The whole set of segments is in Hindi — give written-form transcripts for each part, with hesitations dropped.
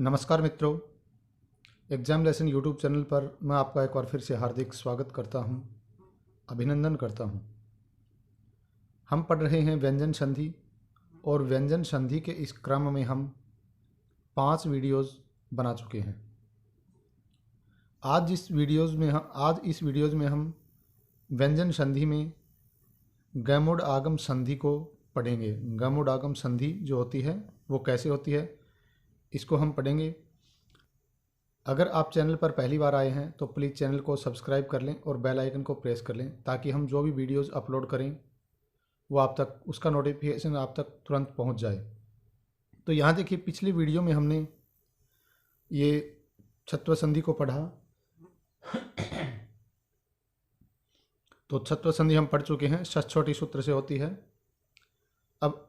नमस्कार मित्रों, एग्जाम लेसन यूट्यूब चैनल पर मैं आपका एक बार फिर से हार्दिक स्वागत करता हूं, अभिनंदन करता हूं। हम पढ़ रहे हैं व्यंजन संधि और व्यंजन संधि के इस क्रम में हम 5 वीडियोज़ बना चुके हैं। आज इस वीडियोज़ में हम व्यंजन संधि में गैमोड आगम संधि को पढ़ेंगे। गैमोड आगम संधि जो होती है वो कैसे होती है, इसको हम पढ़ेंगे। अगर आप चैनल पर पहली बार आए हैं तो प्लीज़ चैनल को सब्सक्राइब कर लें और बेल आइकन को प्रेस कर लें ताकि हम जो भी वीडियोज़ अपलोड करें वो आप तक, उसका नोटिफिकेशन आप तक तुरंत पहुंच जाए। तो यहाँ देखिए, पिछली वीडियो में हमने ये छत्व संधि को पढ़ा। तो छत्व संधि हम पढ़ चुके हैं, षष्ठोटी सूत्र से होती है। अब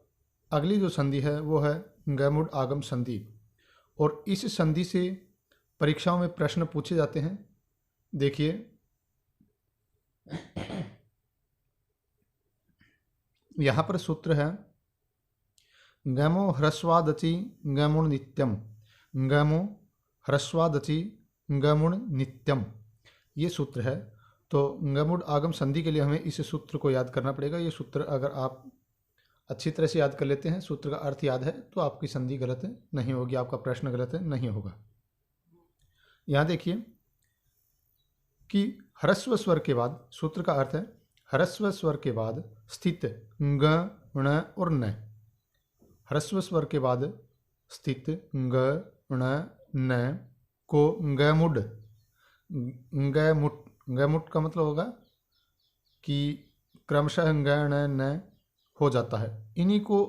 अगली जो संधि है वो है गैमोड आगम संधि, और इस संधि से परीक्षाओं में प्रश्न पूछे जाते हैं। देखिए, यहाँ पर सूत्र है गैमो ह्रस्वादचि गैमुण नित्यम, गैमो ह्रस्वादचि गैमुण नित्यम, ये सूत्र है। तो गैमोड आगम संधि के लिए हमें इस सूत्र को याद करना पड़ेगा। ये सूत्र अगर आप अच्छी तरह से याद कर लेते हैं, सूत्र का अर्थ याद है, तो आपकी संधि गलत नहीं होगी, आपका प्रश्न गलत नहीं होगा। यहाँ देखिए कि ह्रस्व स्वर के बाद, सूत्र का अर्थ है ह्रस्व स्वर के बाद स्थित ग, ण और न। ह्रस्व स्वर के बाद स्थित ग, ण, न को गैमुड, गैमुड का मतलब होगा कि क्रमशः ग, ण, न हो जाता है। इन्हीं को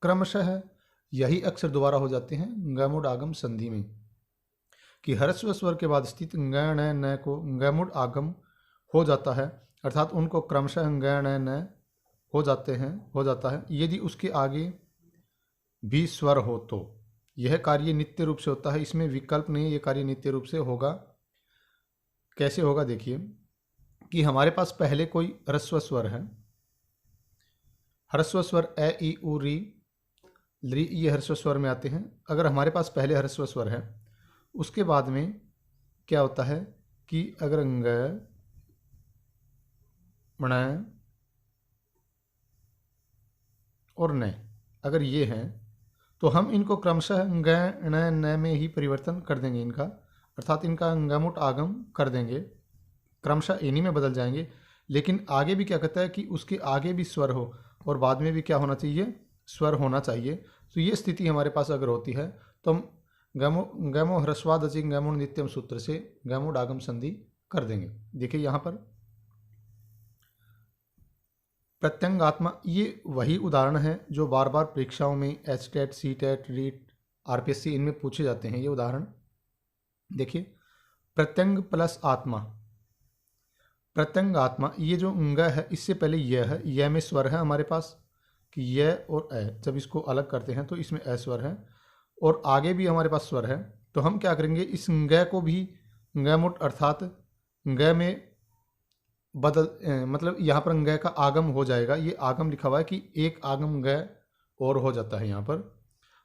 क्रमशः यही अक्षर दोबारा हो जाते हैं गैमोड आगम संधि में, कि ह्रस्व स्वर के बाद स्थित ग, ण, न को गैमोड आगम हो जाता है, अर्थात उनको क्रमशः ग, ण, न हो जाता है। यदि उसके आगे भी स्वर हो तो यह कार्य नित्य रूप से होता है, इसमें विकल्प नहीं, ये कार्य नित्य रूप से होगा। कैसे होगा, देखिए कि हमारे पास पहले कोई ह्रस्व स्वर है, ह्रस्व स्वर ए, ई, उ, री, ली, ये ह्रस्व स्वर में आते हैं। अगर हमारे पास पहले ह्रस्व स्वर है, उसके बाद में क्या होता है कि अगर ग, ण और न अगर ये हैं तो हम इनको क्रमशः ग, ण, न में ही परिवर्तन कर देंगे इनका, अर्थात इनका गैमोड आगम कर देंगे, क्रमशः इन्हीं में बदल जाएंगे। लेकिन आगे भी क्या कहता है कि उसके आगे भी स्वर हो और बाद में भी क्या होना चाहिए, स्वर होना चाहिए। तो ये स्थिति हमारे पास अगर होती है तो हम गैमो ह्रस्वादचि गैमुण नित्यम सूत्र से गैमोड आगम संधि कर देंगे। देखिए यहाँ पर प्रत्यंगात्मा, ये वही उदाहरण है जो बार बार परीक्षाओं में एचटेट, सीटेट, रीट, आरपीएससी इनमें पूछे जाते हैं। ये उदाहरण देखिए, प्रत्यंग प्लस आत्मा, प्रत्यंग आत्मा, ये जो ंग है इससे पहले यह है, यह में स्वर है हमारे पास कि यह और ए, जब इसको अलग करते हैं तो इसमें ए स्वर है और आगे भी हमारे पास स्वर है। तो हम क्या करेंगे, इस ग को भी गैमोड अर्थात ग में बदल, मतलब यहाँ पर ग का आगम हो जाएगा। ये आगम लिखा हुआ है कि एक आगम ग और हो जाता है यहाँ पर,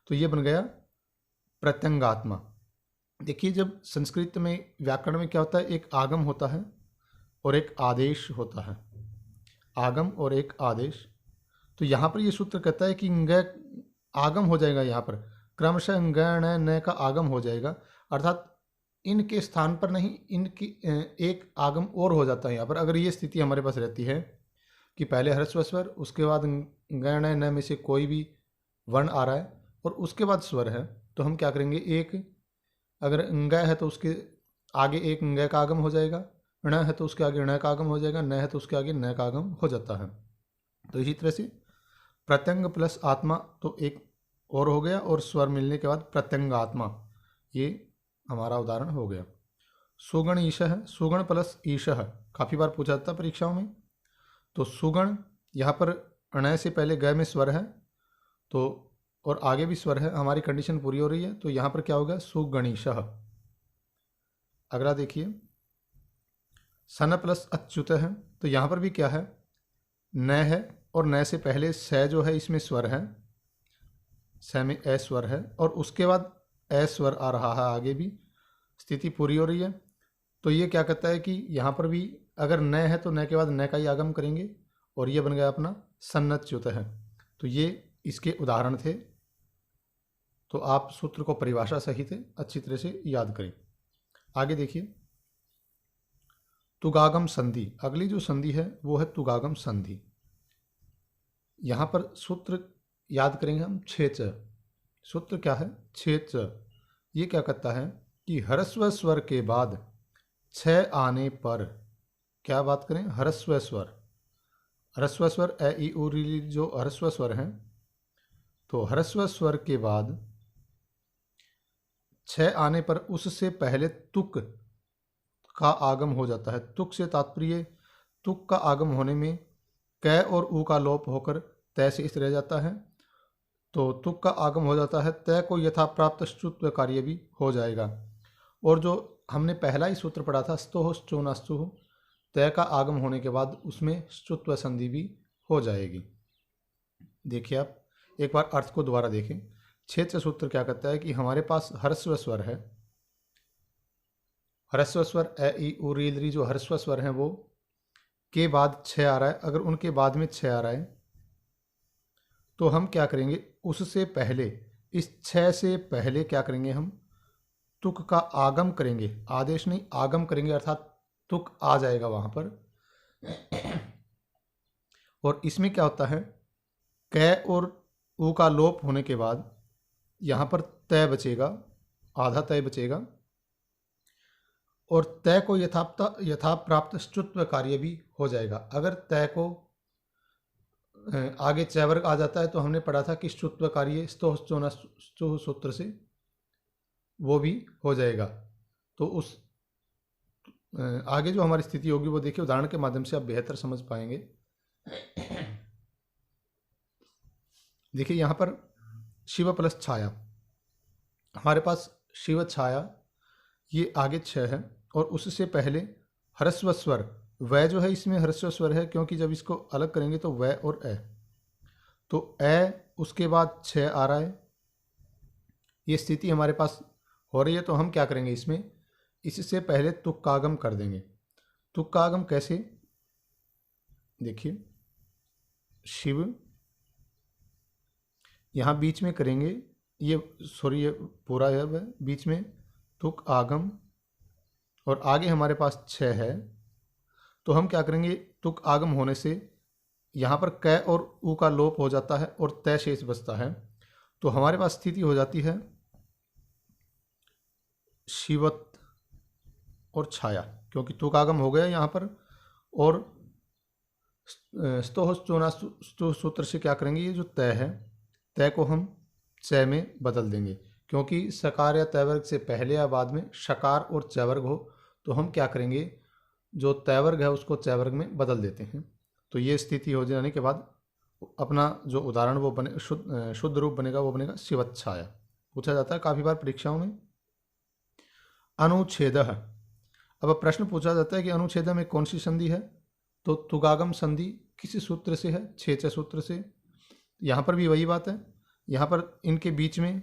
तो ये बन गया प्रत्यंगात्मा। देखिए, जब संस्कृत में व्याकरण में क्या होता है, एक आगम होता है और एक आदेश होता है, आगम और एक आदेश। तो यहाँ पर ये सूत्र कहता है कि ग आगम हो जाएगा, यहाँ पर क्रमशः ग, ण, न का आगम हो जाएगा, अर्थात इनके स्थान पर नहीं, इनकी एक आगम और हो जाता है यहाँ पर। अगर ये स्थिति हमारे पास रहती है कि पहले ह्रस्व स्वर, उसके बाद ग, ण, न में से कोई भी वर्ण आ रहा है और उसके बाद स्वर है, तो हम क्या करेंगे, एक अगर ग है तो उसके आगे एक ग का आगम हो जाएगा, ण है तो उसके आगे ण का आगम हो जाएगा, न है तो उसके आगे न का आगम हो जाता है। तो इसी तरह से प्रत्यंग प्लस आत्मा तो एक और हो गया, और स्वर मिलने के बाद प्रत्यंगात्मा, ये हमारा उदाहरण हो गया। सुगण ईशः, सुगण प्लस ईशः काफ़ी बार पूछा जाता है परीक्षाओं में। तो सुगण, यहाँ पर ण से पहले ग में स्वर है तो और आगे भी स्वर है, हमारी कंडीशन पूरी हो रही है, तो यहाँ पर क्या होगा, सुगणीशः। अगला देखिए, सन प्लस अच्युत है, तो यहाँ पर भी क्या है, न है और न से पहले स जो है इसमें स्वर है, स में ए स्वर है, और उसके बाद ए स्वर आ रहा है, आगे भी स्थिति पूरी हो रही है। तो ये क्या कहता है कि यहाँ पर भी अगर न है तो न के बाद न का ही आगम करेंगे, और ये बन गया अपना सन्नच्युत है। तो ये इसके उदाहरण थे। तो आप सूत्र को परिभाषा सहित अच्छी तरह से याद करें। आगे देखिए, तुगागम संधि। अगली जो संधि है वो है तुगागम संधि। यहाँ पर सूत्र याद करेंगे हम छेच। सूत्र क्या है? छेच। ये क्या कहता है कि ह्रस्व स्वर के बाद छ आने पर, क्या बात करें? ह्रस्व स्वर। ह्रस्व स्वर ए ई उ री जो ह्रस्व स्वर हैं, तो ह्रस्व स्वर के बाद छ आने पर उससे पहले तुक का आगम हो जाता है। तुक से तात्पर्य तुक का आगम होने में कै और ऊ का लोप होकर तय से इस रह जाता है। तो तुक का आगम हो जाता है, तय को यथा प्राप्त श्चुत्व कार्य भी हो जाएगा। और जो हमने पहला ही सूत्र पढ़ा था स्तोह श्चोनास्तुह, तय का आगम होने के बाद उसमें श्चुत्व संधि भी हो जाएगी। देखिए आप एक बार अर्थ को दोबारा देखें। छेच सूत्र क्या कहता है कि हमारे पास ह्रस्व स्वर है, ह्रस्व स्वर ए ई उ री री जो ह्रस्व स्वर हैं वो के बाद छ आ रहा है। अगर उनके बाद में छ आ रहा है तो हम क्या करेंगे, उससे पहले, इस छ से पहले क्या करेंगे, हम तुक का आगम करेंगे। आदेश नहीं, आगम करेंगे, अर्थात तुक आ जाएगा वहां पर। और इसमें क्या होता है, कै और ऊ का लोप होने के बाद यहाँ पर तय बचेगा, आधा तय बचेगा, और तय को यथाप्राप्त श्चुत्व कार्य भी हो जाएगा। अगर तय को आगे चैवर्ग आ जाता है तो हमने पढ़ा था कि श्चुत्व कार्य स्तोह सूत्र से वो भी हो जाएगा। तो उस आगे जो हमारी स्थिति होगी वो देखिए, उदाहरण के माध्यम से आप बेहतर समझ पाएंगे। देखिए यहाँ पर शिव प्लस छाया, हमारे पास शिव छाया ये आगे छ है, और उससे पहले ह्रस्व स्वर वह जो है, इसमें ह्रस्व स्वर है क्योंकि जब इसको अलग करेंगे तो वह और ए, तो ए उसके बाद छ आ रहा है। ये स्थिति हमारे पास हो रही है। तो हम क्या करेंगे, इसमें इससे पहले तुक का आगम कर देंगे। तुक का आगम कैसे? देखिए, शिव यहाँ बीच में करेंगे, ये सॉरी ये पूरा है वह बीच में तुक आगम, और आगे हमारे पास छ है। तो हम क्या करेंगे, तुक आगम होने से यहाँ पर कै और ऊ का लोप हो जाता है और तय शेष बचता है। तो हमारे पास स्थिति हो जाती है शिवत और छाया, क्योंकि तुक आगम हो गया यहाँ पर। और स्तोह सूत्र से क्या करेंगे, ये जो तय है, तय को हम च में बदल देंगे, क्योंकि सकार या तयवर्ग से पहले या बाद में शकार और चवर्ग हो तो हम क्या करेंगे, जो तयवर्ग है उसको चवर्ग में बदल देते हैं। तो ये स्थिति हो जाने के बाद अपना जो उदाहरण वो बने, शुद्ध रूप बनेगा, वो बनेगा शिवच्छाया। पूछा जाता है काफ़ी बार परीक्षाओं में। अनुच्छेद। अब प्रश्न पूछा जाता है कि अनुच्छेद में कौन सी संधि है, तो तुगागम संधि किस सूत्र से है? छेच सूत्र से। यहाँ पर भी वही बात है, यहाँ पर इनके बीच में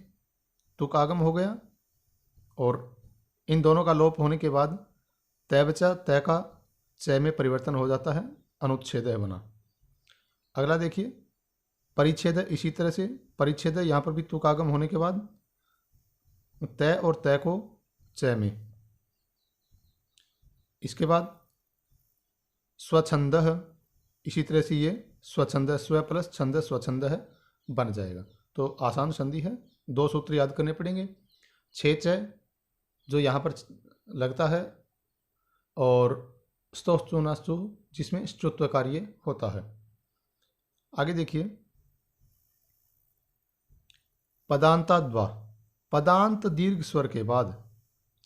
तुक आगम हो गया और इन दोनों का लोप होने के बाद तय बचा, तय का चय में परिवर्तन हो जाता है, अनुच्छेद बना। अगला देखिए, परिच्छेद। इसी तरह से परिच्छेद, यहाँ पर भी तुक आगम होने के बाद तय और तय को चय में। इसके बाद स्वछंद, इसी तरह से ये स्वछंद, स्व प्लस छंद स्वछंद है बन जाएगा। तो आसान संधि है, दो सूत्र याद करने पड़ेंगे। छेच जो यहाँ पर लगता है, और स्तोस्तुनास्तु जिसमें श्चुत्व कार्य होता है। आगे देखिए, पदांताद्वा। पदांत दीर्घ स्वर के बाद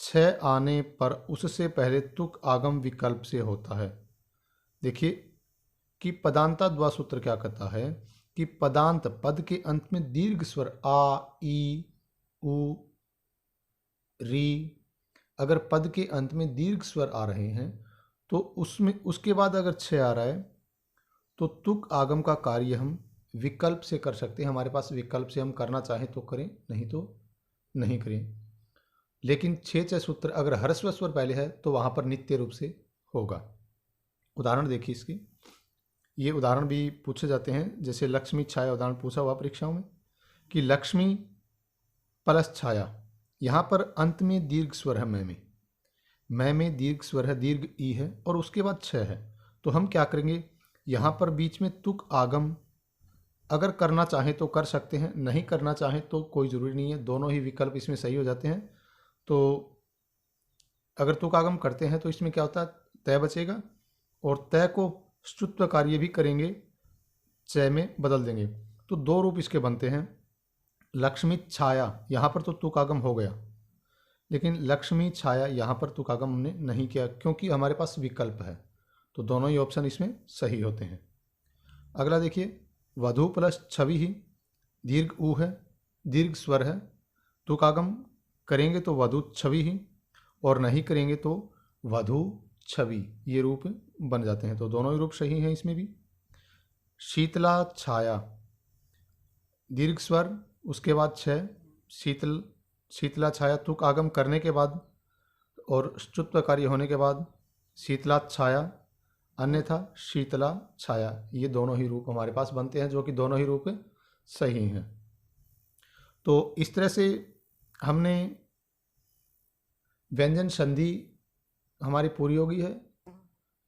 छ आने पर उससे पहले तुक आगम विकल्प से होता है। देखिए कि पदांताद्वा सूत्र क्या कहता है कि पदांत, पद के अंत में दीर्घ स्वर आ, ई, उ, री, अगर पद के अंत में दीर्घ स्वर आ रहे हैं तो उसमें उसके बाद अगर छ आ रहा है तो तुक आगम का कार्य हम विकल्प से कर सकते हैं। हमारे पास विकल्प से हम करना चाहें तो करें, नहीं तो नहीं करें। लेकिन छे च सूत्र अगर ह्रस्व स्वर पहले है तो वहाँ पर नित्य रूप से होगा। उदाहरण देखिए इसकी, ये उदाहरण भी पूछे जाते हैं, जैसे लक्ष्मी छाया उदाहरण पूछा हुआ परीक्षाओं में कि लक्ष्मी प्लस छाया, यहाँ पर अंत में दीर्घ स्वर है मैं में दीर्घ स्वर है, दीर्घ ई है और उसके बाद छ है। तो हम क्या करेंगे, यहाँ पर बीच में तुक आगम अगर करना चाहें तो कर सकते हैं, नहीं करना चाहें तो कोई ज़रूरी नहीं है, दोनों ही विकल्प इसमें सही हो जाते हैं। तो अगर तुक आगम करते हैं तो इसमें क्या होता है, तय बचेगा और तय को स्तुत्व कार्य भी करेंगे, च में बदल देंगे। तो दो रूप इसके बनते हैं। लक्ष्मी छाया, यहाँ पर तो तुकागम हो गया, लेकिन लक्ष्मी छाया यहाँ पर तुकागम हमने नहीं किया क्योंकि हमारे पास विकल्प है। तो दोनों ही ऑप्शन इसमें सही होते हैं। अगला देखिए, वधु प्लस छवि ही, दीर्घ ऊ है, दीर्घ स्वर है, तुकागम करेंगे तो वधु छवि ही और नहीं करेंगे तो वधु छवि, ये रूप बन जाते हैं। तो दोनों ही रूप सही हैं इसमें भी। शीतला छाया, दीर्घ स्वर उसके बाद छः, शीतला छाया तुक आगम करने के बाद और स्तुत्व कार्य होने के बाद शीतला छाया, अन्यथा शीतला छाया, ये दोनों ही रूप हमारे पास बनते हैं, जो कि दोनों ही रूप सही हैं। तो इस तरह से हमने व्यंजन संधि हमारी पूरी होगी है।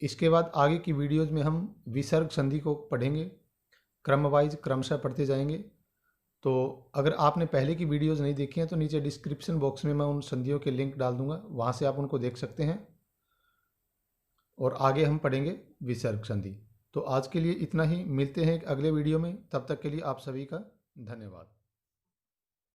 इसके बाद आगे की वीडियोज़ में हम विसर्ग संधि को पढ़ेंगे, क्रम वाइज क्रमशः पढ़ते जाएंगे। तो अगर आपने पहले की वीडियोज़ नहीं देखी हैं तो नीचे डिस्क्रिप्शन बॉक्स में मैं उन संधियों के लिंक डाल दूंगा, वहाँ से आप उनको देख सकते हैं। और आगे हम पढ़ेंगे विसर्ग संधि। तो आज के लिए इतना ही, मिलते हैं एक अगले वीडियो में, तब तक के लिए आप सभी का धन्यवाद।